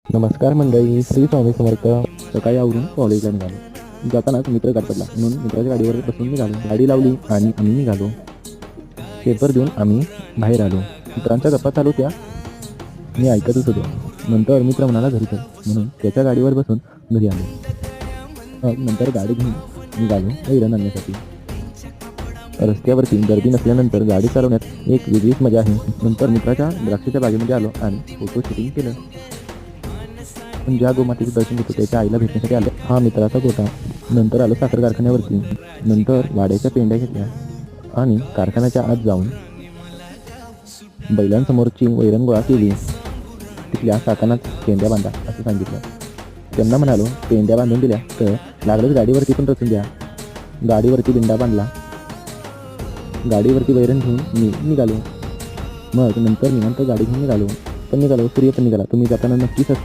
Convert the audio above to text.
नमस्कार मंडळी, श्री स्वामी समर्थ. सकाळी आवरून कॉलेजला निघालो. जातानाच मित्र गाठ पडला म्हणून मित्राच्या गाडीवर बसून निघालो. गाडी लावली आणि आम्ही निघालो. पेपर देऊन आम्ही बाहेर आलो. मित्रांच्या गप्पा चालू त्या मी ऐकतच होतो. नंतर मित्र म्हणाला घरी चल म्हणून त्याच्या गाडीवर बसून घरी आलो. नंतर गाडी घेऊन निघालो वैरण आणण्यासाठी. रस्त्यावरती गर्दी नसल्यानंतर गाडी चालवण्यात एक वेगळीच मजा आहे. नंतर मित्राच्या द्राक्षाच्या बागेमध्ये आलो आणि फोटो शूटिंग केलं. पण ज्या गोमातेचे दर्शन घेतो त्याच्या आईला भेटण्यासाठी आलो. हा मित्राचा गोटा. नंतर आलो साखर कारखान्यावरती. नंतर वाड्याच्या पेंड्या घेतल्या आणि कारखान्याच्या आत जाऊन बैलांसमोरची वैरण गोळा केली. तिथल्या काकांना पेंड्या बांधा असं सांगितलं. त्यांना म्हणालो पेंड्या बांधून दिल्या तर लागलंच गाडीवरती पण रचून द्या. गाडीवरती बिंडा बांधला. गाडीवरती वैरण घेऊन मी निघालो. मग नंतर निवांत गाडी घेऊन निघालो. सूर्य पण निघाला. तुम्ही जाताना नक्कीच